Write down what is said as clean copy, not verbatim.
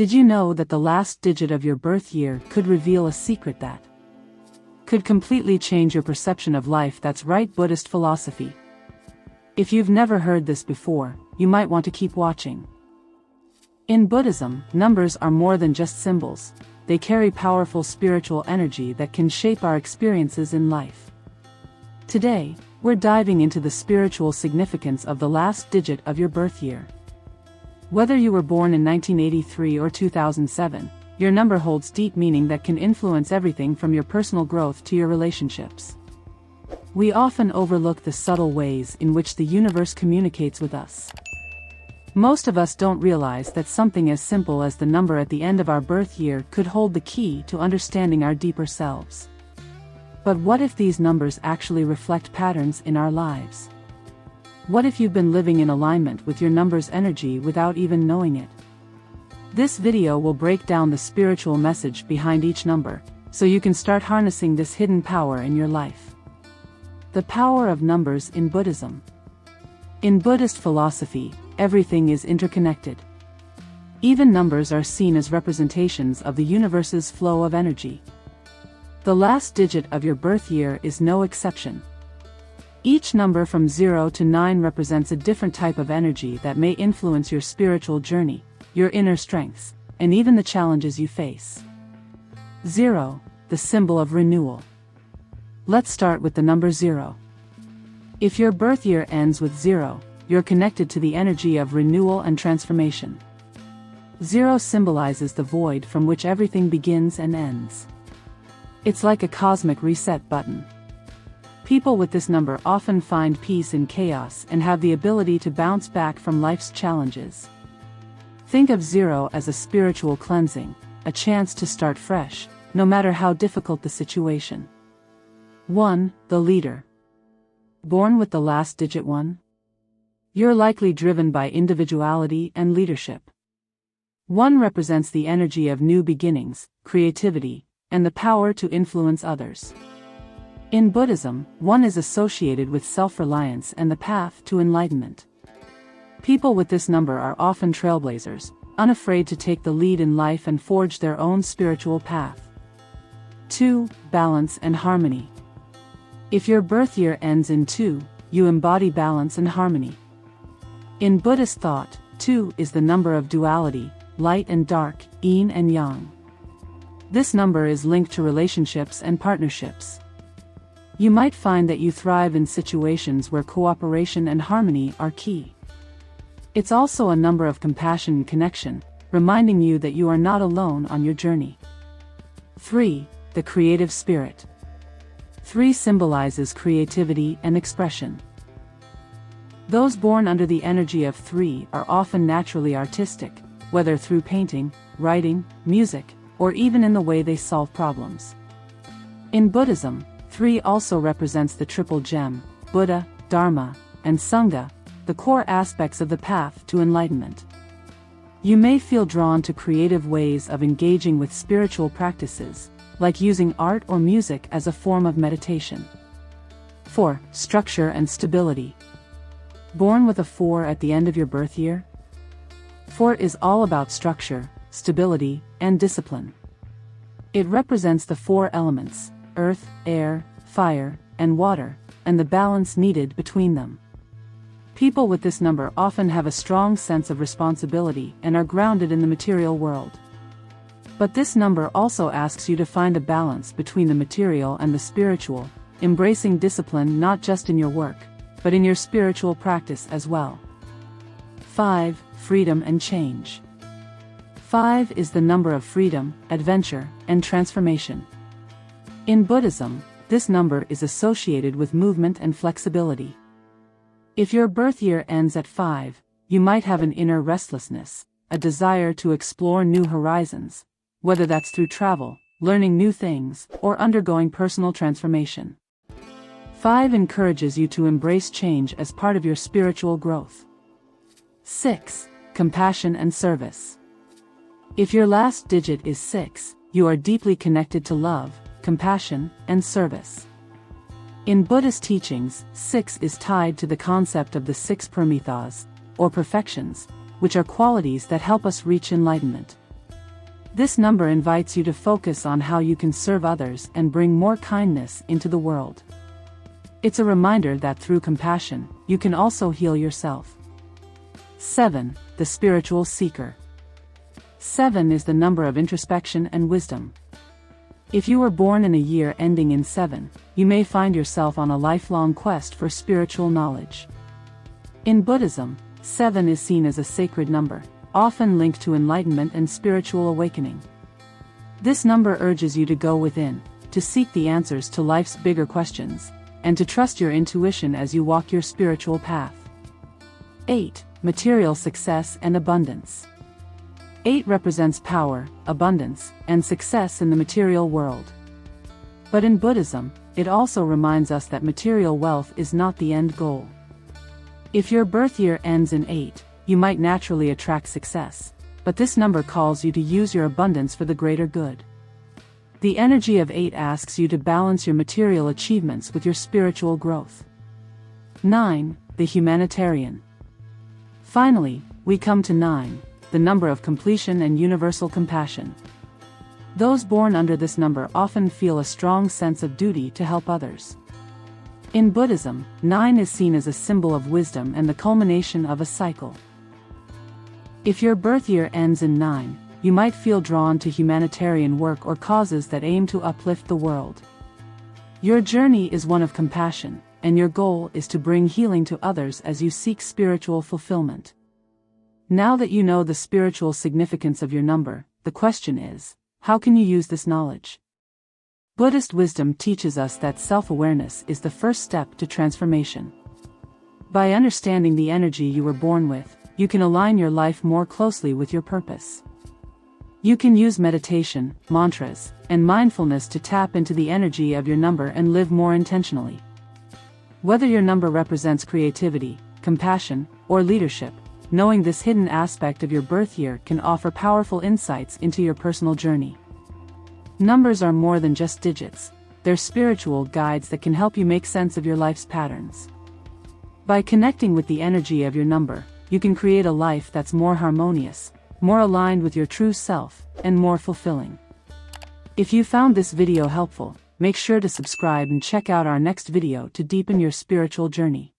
Did you know that the last digit of your birth year could reveal a secret that could completely change your perception of life? That's right, Buddhist philosophy. If you've never heard this before, you might want to keep watching. In Buddhism, numbers are more than just symbols. They carry powerful spiritual energy that can shape our experiences in life. Today, we're diving into the spiritual significance of the last digit of your birth year. Whether you were born in 1983 or 2007, your number holds deep meaning that can influence everything from your personal growth to your relationships. We often overlook the subtle ways in which the universe communicates with us. Most of us don't realize that something as simple as the number at the end of our birth year could hold the key to understanding our deeper selves. But what if these numbers actually reflect patterns in our lives? What if you've been living in alignment with your number's energy without even knowing it? This video will break down the spiritual message behind each number, so you can start harnessing this hidden power in your life. The power of numbers in Buddhism. In Buddhist philosophy, everything is interconnected. Even numbers are seen as representations of the universe's flow of energy. The last digit of your birth year is no exception. Each number from 0 to 9 represents a different type of energy that may influence your spiritual journey, your inner strengths, and even the challenges you face. 0, the symbol of renewal. Let's start with the number 0. If your birth year ends with 0, you're connected to the energy of renewal and transformation. 0 symbolizes the void from which everything begins and ends. It's like a cosmic reset button. People with this number often find peace in chaos and have the ability to bounce back from life's challenges. Think of 0 as a spiritual cleansing, a chance to start fresh, no matter how difficult the situation. 1, the leader. Born with the last digit 1? You're likely driven by individuality and leadership. 1 represents the energy of new beginnings, creativity, and the power to influence others. In Buddhism, 1 is associated with self-reliance and the path to enlightenment. People with this number are often trailblazers, unafraid to take the lead in life and forge their own spiritual path. 2, balance and harmony. If your birth year ends in 2, you embody balance and harmony. In Buddhist thought, 2 is the number of duality, light and dark, yin and yang. This number is linked to relationships and partnerships. You might find that you thrive in situations where cooperation and harmony are key. It's also a number of compassion and connection, reminding you that you are not alone on your journey. 3, the creative spirit. 3 symbolizes creativity and expression. Those born under the energy of 3 are often naturally artistic, whether through painting, writing, music, or even in the way they solve problems. In Buddhism, 3 also represents the triple gem, Buddha, Dharma, and Sangha, the core aspects of the path to enlightenment. You may feel drawn to creative ways of engaging with spiritual practices, like using art or music as a form of meditation. 4, structure and stability. Born with a 4 at the end of your birth year? 4 is all about structure, stability, and discipline. It represents the 4 elements: earth, air, fire, and water, and the balance needed between them. People with this number often have a strong sense of responsibility and are grounded in the material world. But this number also asks you to find a balance between the material and the spiritual, embracing discipline not just in your work, but in your spiritual practice as well. 5, freedom and change. 5 is the number of freedom, adventure, and transformation. In Buddhism, this number is associated with movement and flexibility. If your birth year ends at 5, you might have an inner restlessness, a desire to explore new horizons, whether that's through travel, learning new things, or undergoing personal transformation. 5 encourages you to embrace change as part of your spiritual growth. 6, compassion and service. If your last digit is 6, you are deeply connected to love, compassion, and service. In Buddhist teachings, 6 is tied to the concept of the 6 paramitas, or perfections, which are qualities that help us reach enlightenment. This number invites you to focus on how you can serve others and bring more kindness into the world. It's a reminder that through compassion, you can also heal yourself. 7. The spiritual seeker. 7 is the number of introspection and wisdom. If you were born in a year ending in 7, you may find yourself on a lifelong quest for spiritual knowledge. In Buddhism, 7 is seen as a sacred number, often linked to enlightenment and spiritual awakening. This number urges you to go within, to seek the answers to life's bigger questions, and to trust your intuition as you walk your spiritual path. 8. Material success and abundance. 8 represents power, abundance, and success in the material world. But in Buddhism, it also reminds us that material wealth is not the end goal. If your birth year ends in 8, you might naturally attract success, but this number calls you to use your abundance for the greater good. The energy of 8 asks you to balance your material achievements with your spiritual growth. 9. The Humanitarian. Finally, we come to 9, the number of completion and universal compassion. Those born under this number often feel a strong sense of duty to help others. In Buddhism, 9 is seen as a symbol of wisdom and the culmination of a cycle. If your birth year ends in 9, you might feel drawn to humanitarian work or causes that aim to uplift the world. Your journey is one of compassion, and your goal is to bring healing to others as you seek spiritual fulfillment. Now that you know the spiritual significance of your number, the question is, how can you use this knowledge? Buddhist wisdom teaches us that self-awareness is the first step to transformation. By understanding the energy you were born with, you can align your life more closely with your purpose. You can use meditation, mantras, and mindfulness to tap into the energy of your number and live more intentionally. Whether your number represents creativity, compassion, or leadership, knowing this hidden aspect of your birth year can offer powerful insights into your personal journey. Numbers are more than just digits, they're spiritual guides that can help you make sense of your life's patterns. By connecting with the energy of your number, you can create a life that's more harmonious, more aligned with your true self, and more fulfilling. If you found this video helpful, make sure to subscribe and check out our next video to deepen your spiritual journey.